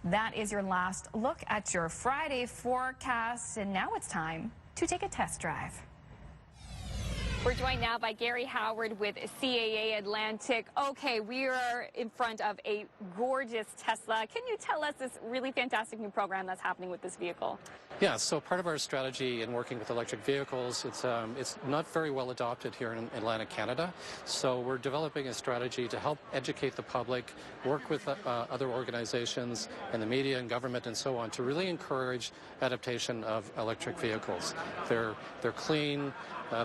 That is your last look at your Friday forecast, and now it's time to take a test drive. We're joined now by Gary Howard with CAA Atlantic. Okay, we are in front of a gorgeous Tesla. Can you tell us this really fantastic new program that's happening with this vehicle? Yeah, so part of our strategy in working with electric vehicles, it's not very well adopted here in Atlantic, Canada. So we're developing a strategy to help educate the public, work with other organizations and the media and government and so on to really encourage adaptation of electric vehicles. They're clean.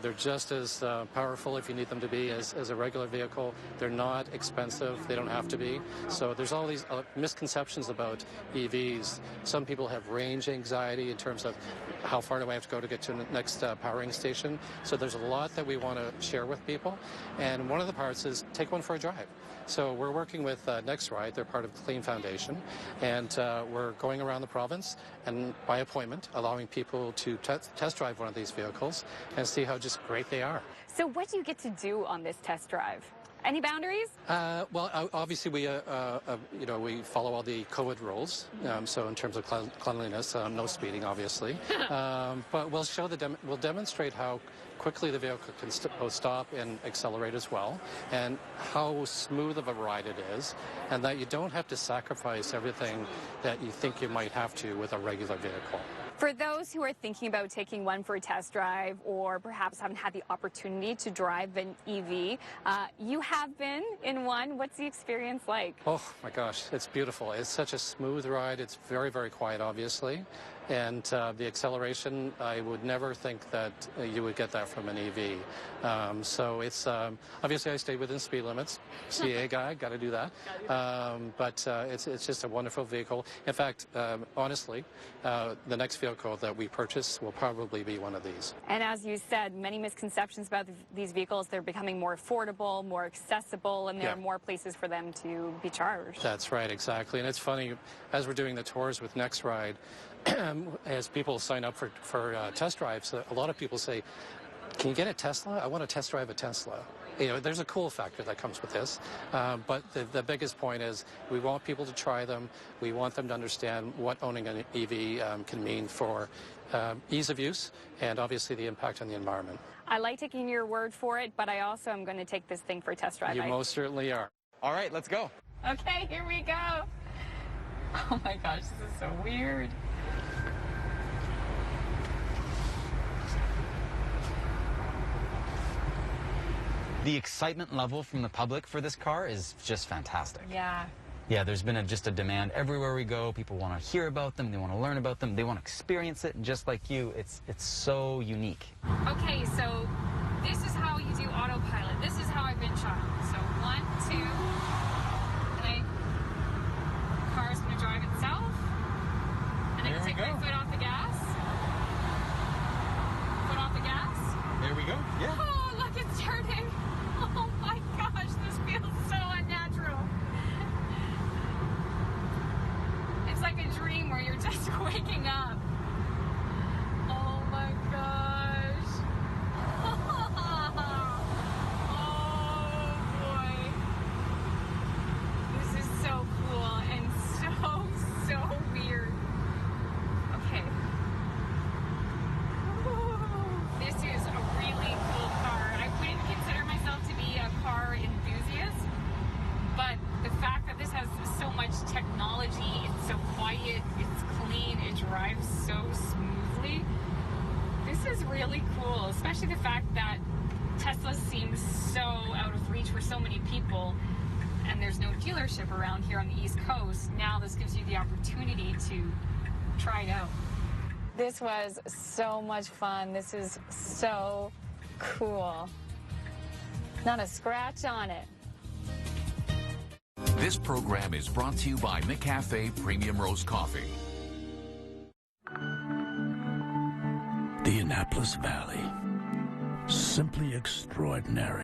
They're just as powerful, if you need them to be, as a regular vehicle. They're not expensive. They don't have to be. So there's all these misconceptions about EVs. Some people have range anxiety in terms of how far do I have to go to get to the next powering station. So there's a lot that we want to share with people. And one of the parts is take one for a drive. So we're working with NextRide. They're part of Clean Foundation. And we're going around the province and by appointment allowing people to test drive one of these vehicles and see how just great they are. So what do you get to do on this test drive? Any boundaries? Well, obviously we follow all the COVID rules. So in terms of cleanliness, no speeding, obviously. But we'll demonstrate how quickly the vehicle can stop and accelerate as well, and how smooth of a ride it is, and that you don't have to sacrifice everything that you think you might have to with a regular vehicle. For those who are thinking about taking one for a test drive or perhaps haven't had the opportunity to drive an EV, you have been in one. What's the experience like? Oh my gosh, it's beautiful. It's such a smooth ride. It's very, very quiet, obviously. And the acceleration, I would never think that you would get that from an EV. So it's, obviously I stayed within speed limits. CAA Guy, got to do that. But it's just a wonderful vehicle. In fact, honestly, the next vehicle that we purchase will probably be one of these. And as you said, many misconceptions about these vehicles. They're becoming more affordable, more accessible, and there are more places for them to be charged. That's right, exactly. And it's funny, as we're doing the tours with NextRide, as people sign up for test drives, a lot of people say, can you get a Tesla? I want to test drive a Tesla. You know, there's a cool factor that comes with this. But the biggest point is we want people to try them. We want them to understand what owning an EV can mean for ease of use and obviously the impact on the environment. I like taking your word for it, but I also am going to take this thing for a test drive. You most certainly are. All right, let's go. Okay, here we go. Oh my gosh, this is so weird. The excitement level from the public for this car is just fantastic. Yeah. Yeah, there's been just a demand everywhere we go. People want to hear about them. They want to learn about them. They want to experience it. And just like you, it's so unique. Okay, so this is how you do autopilot. This is how I've been shot. So 1, 2, and the car's going to drive itself. And I can take my foot off the gas. Foot off the gas. There we go. Yeah. Oh, look, it's turning. Oh my gosh, this feels so unnatural. It's like a dream where you're just waking up. Oh my gosh. Oh boy. This is so cool and so weird. Okay. This is a really cool car. I wouldn't consider myself to be a car enthusiast, but the fact that this has so much technology, it's so quiet, it's clean, it drives so smoothly, this is really cool, especially the fact that Tesla seems so out of reach for so many people, and there's no dealership around here on the East Coast. Now this gives you the opportunity to try it out. This was so much fun. This is so cool. Not a scratch on it. This program is brought to you by McCafe Premium Roast Coffee. The Annapolis Valley. Simply extraordinary.